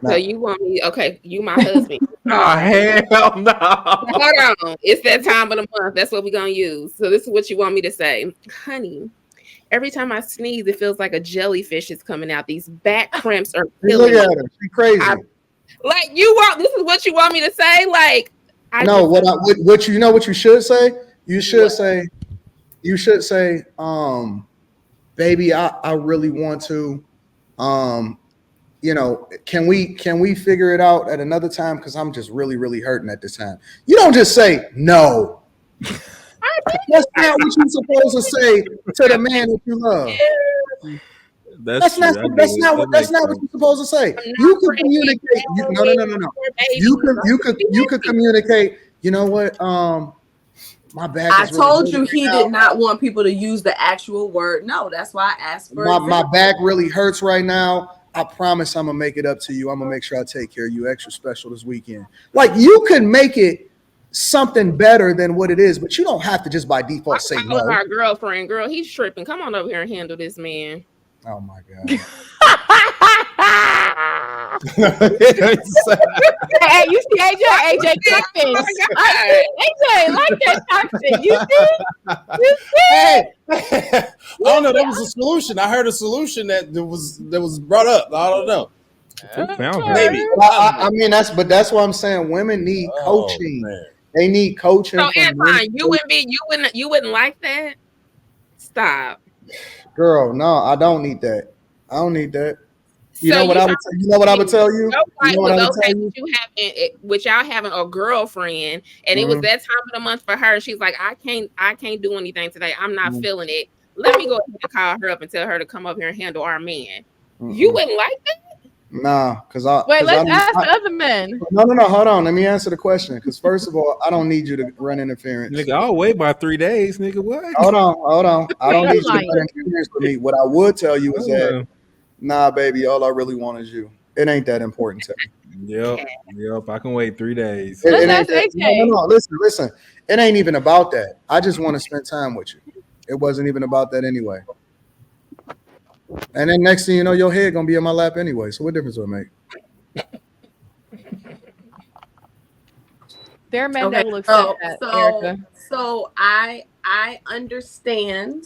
So No. you want me? Okay, you my husband. Oh, hell no. Hold on. It's that time of the month. That's what we're gonna use. So this is what you want me to say. Honey, every time I sneeze, it feels like a jellyfish is coming out. These back cramps are See, look killing at me. her. She I crazy. like you want this is what you want me to say? Like I No, just what you know what you should say? You should what say, you should say, baby, I really want to. Um, can we figure it out at another time? Because I'm just really, really hurting at this time. You don't just say no. I That's not what you're supposed to say to the man that you love. That's That's not. true. I get That's it. not what. That That's makes not what sense. you're supposed to say. am not You could pregnant, communicate. No, no, married, no, no, no. or You babies. could. You could. You could communicate. You know what? My back I is really told hurting you right he now. did not want people to use the actual word no. That's why I asked for My example. back really hurts right now. I promise I'm gonna make it up to you. I'm gonna make sure I take care of you extra special this weekend. Like you can make it something better than what it is, but you don't have to just by default say I'm calling no. our girlfriend. Girl, he's tripping. Come on over here and handle this man. Oh my god. Hey, you see AJ Oh toxic. my I see AJ like that toxic. You see? You see? Hey, I don't know. That was a solution. I heard a solution that was brought up. I don't know. Who found her? Maybe. I mean that's what I'm saying. Women need Oh coaching. man. They need coaching So from women. Anton, you wouldn't like that? Stop. Girl, no, I don't need that. I don't need that. You So know what you I would you know what I would tell you? your You wife know what I was would okay tell you? with you with y'all having a girlfriend, and it was Mhm, that time of the month for her, and she's like, I can't do anything today. I'm not mhm, feeling it. Let me go ahead and call her up and tell her to come up here and handle our man. You mhm. wouldn't like that? Nah, Wait, cause I let's don't. ask the other men. No. Hold on. Let me answer the question. Because first of all, I don't need you to run interference. Nigga, I'll wait by 3 days, nigga. What? Hold on. I don't need you to Like, run interference with me. What I would tell you is that, Uh, nah, baby, all I really want is you. It ain't that important to me. yep. Yep. I can wait 3 days. It, let's it ain't ask that. No, no, AJ. no. Listen. It ain't even about that. I just want to spend time with you. It wasn't even about that anyway. And then next thing you know, your head gonna be on my lap anyway. So what difference will it make? There are men Okay, that will accept so that, so Erica. so I understand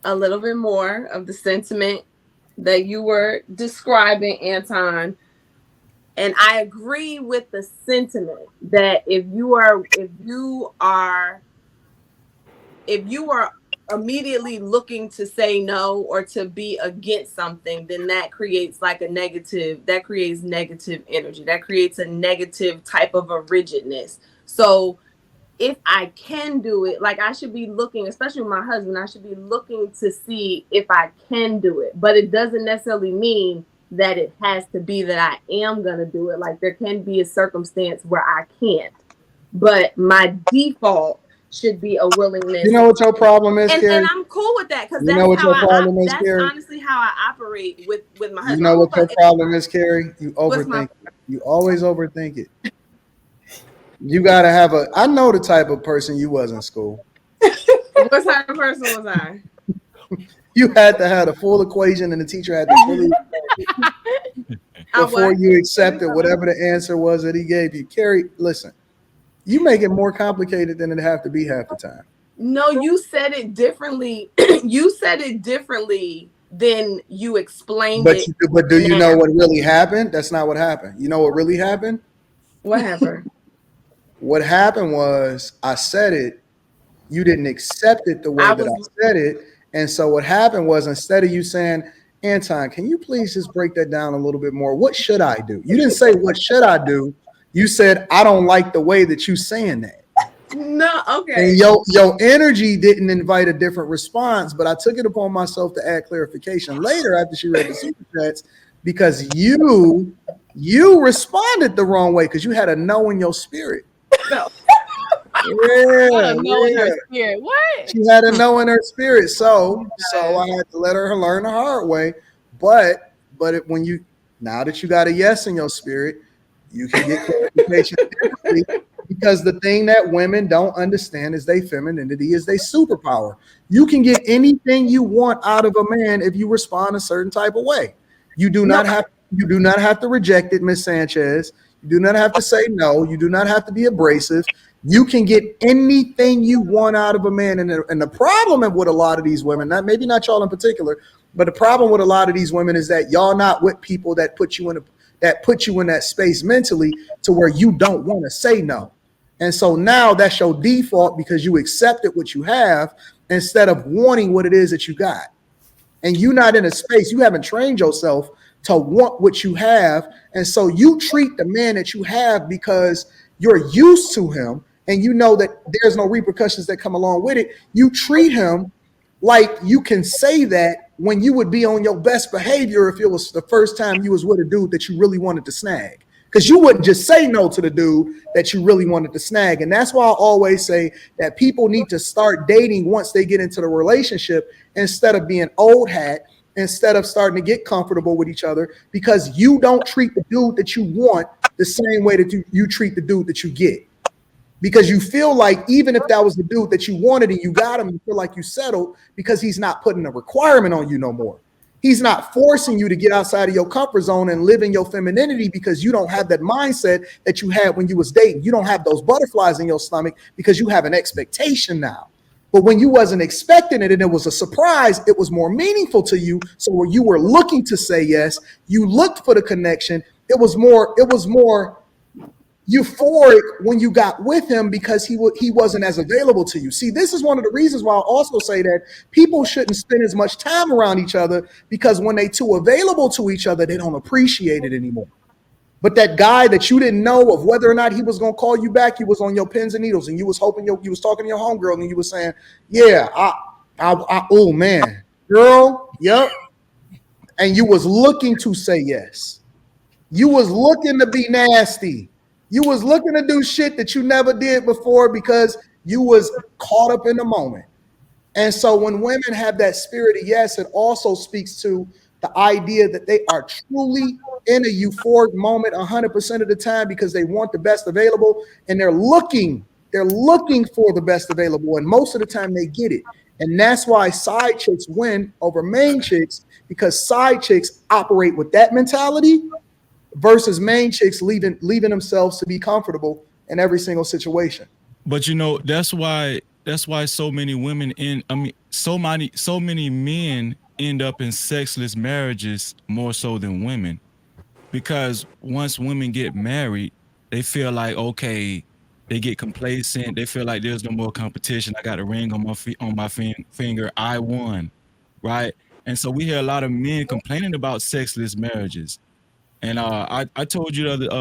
a little bit more of the sentiment that you were describing, Anton. And I agree with the sentiment that if you are immediately looking to say no or to be against something, then that creates negative energy. That creates a negative type of a rigidness. So if I can do it, like I should be looking, especially with my husband, I should be looking to see if I can do it. But it doesn't necessarily mean that it has to be that I am going to do it. Like there can be a circumstance where I can't. But my default should be a You willingness. know what your problem is, And Carrie? I'm cool with that because You know what your problem is, that's Carrie? honestly how I operate with my You husband. know what your But problem is, Carrie? You what's my overthink it. You always overthink it. You gotta have a. I know the type of person you was in school. what type of person was I? You had to have the full equation, and the teacher had to fully I before what? you accepted whatever the answer was that he gave you. Carrie, listen, you make it more complicated than it have to be half the time. No, you said it differently. You said it differently than you explained But it do you know now. what really happened? That's not what happened. You know what really happened? What happened? What happened was I said it. You didn't accept it the way I that was I said it, and so what happened was instead of you saying, Anton, can you please just break that down a little bit more? What should I do? You didn't say what should I do. You said I don't like the way that you saying that. no And okay. your energy didn't invite a different response, but I took it upon myself to add clarification later after she read the super chats because you responded the wrong way because you had a no in your spirit. No. Not Yeah, a no in yeah. her spirit. What? She had a no in her spirit, so I had to let her learn the hard way. When you now that you got a yes in your spirit, you can get clarification differently because the thing that women don't understand is their femininity is their superpower. You can get anything you want out of a man if you respond a certain type of way. You do No, not have to You do not have to reject it, Miss Sanchez. You do not have to say no. You do not have to be abrasive. You can get anything you want out of a man. And the problem with a lot of these women, maybe not y'all in particular, but the problem with a lot of these women is that y'all not with people that put you in that space mentally to where you don't want to say no. And so now that's your default because you accepted what you have instead of wanting what it is that you got. And you're not in a space, you haven't trained yourself to want what you have. And so you treat the man that you have because you're used to him and you know that there's no repercussions that come along with it. You treat him like you can say that when you would be on your best behavior if it was the first time you was with a dude that you really wanted to snag. Because you wouldn't just say no to the dude that you really wanted to snag. And that's why I always say that people need to start dating once they get into the relationship instead of being old hat, instead of starting to get comfortable with each other, because you don't treat the dude that you want the same way that you treat the dude that you get. Because you feel like even if that was the dude that you wanted and you got him, you feel like you settled because he's not putting a requirement on you no more. He's not forcing you to get outside of your comfort zone and live in your femininity because you don't have that mindset that you had when you was dating. You don't have those butterflies in your stomach because you have an expectation now. But when you wasn't expecting it and it was a surprise, it was more meaningful to you. So when you were looking to say yes, you looked for the connection. It was more euphoric when you got with him because he wasn't as available to you. See, this is one of the reasons why I also say that people shouldn't spend as much time around each other, because when they too available to each other, they don't appreciate it anymore. But that guy that you didn't know of whether or not he was going to call you back, you was on your pins and needles and you was hoping you was talking to your homegirl and you was saying, yeah, oh man, girl, yep. And you was looking to say yes. You was looking to be nasty. You was looking to do shit that you never did before because you was caught up in the moment. And so when women have that spirit of yes, it also speaks to the idea that they are truly in a euphoric moment 100% of the time because they want the best available and they're looking for the best available. And most of the time they get it. And that's why side chicks win over main chicks, because side chicks operate with that mentality versus main chicks leaving themselves to be comfortable in every single situation. But that's why so many men end up in sexless marriages more so than women. Because once women get married, they feel like, okay, they get complacent. They feel like there's no more competition. I got a ring on my finger. I won, right? And so we hear a lot of men complaining about sexless marriages. And I told you the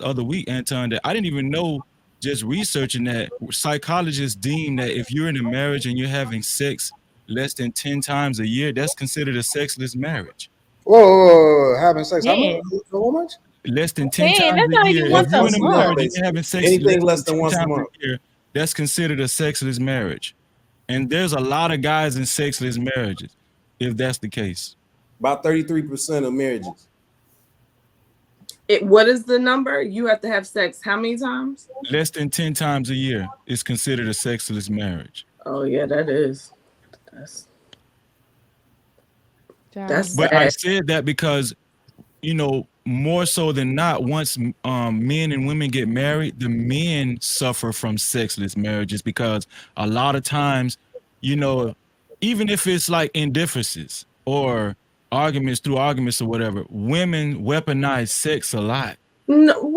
other week, Anton, that I didn't even know, just researching that, psychologists deem that if you're in a marriage and you're having sex less than 10 times a year, that's considered a sexless marriage. Whoa, having sex. How much? Less than 10 times that's a not year. even once If you're in a a month. marriage and you're having sex Anything less than once a times month, year, that's considered a sexless marriage. And there's a lot of guys in sexless marriages, if that's the case. About 33% of marriages. What is the number? You have to have sex how many times? Less than 10 times a year is considered a sexless marriage. Oh yeah, that is. That's But sad. I said that because, more so than not, once men and women get married, the men suffer from sexless marriages because a lot of times, even if it's like indifferences or arguments or whatever, women weaponize sex a lot. No,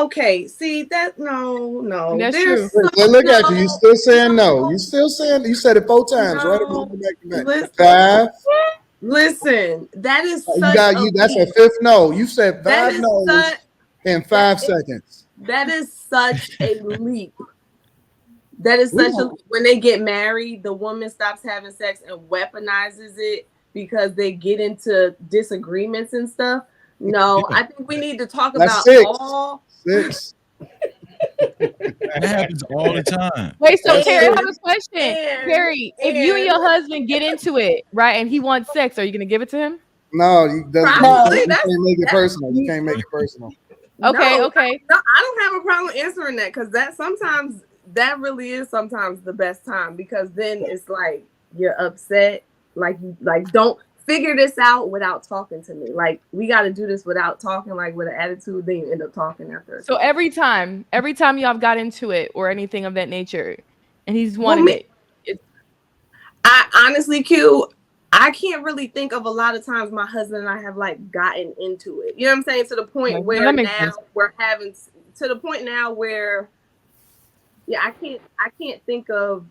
okay. See that? No. That's There's true. Look at you. You still saying no. You said it 4 times, right? Five. Listen, that is such that's a fifth no. You said 5 no's in 5 seconds. That is such a leap. That is such a, when they get married, the woman stops having sex and weaponizes it because they get into disagreements and stuff. No, I think we need to talk about 6. That happens all the time. Wait, so Terry, I have a question. Terry, if you and your husband get into it, right, and he wants sex, are you gonna give it to him? No, you can't make it personal. You can't make it personal. Okay. No, I don't have a problem answering that, because that really is sometimes the best time, because then it's like you're upset, don't figure this out without talking to me. Like, we got to do this without talking, like with an attitude. Then you end up talking after. So every time y'all got into it or anything of that nature, and he's wanted it. I honestly, Q, I can't really think of a lot of times my husband and I have like gotten into it. You know what I'm saying? To the point where now we're having, to the point now where, yeah, I can't think of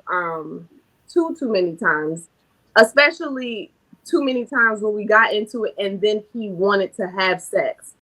too many times, especially too many times when we got into it and then he wanted to have sex.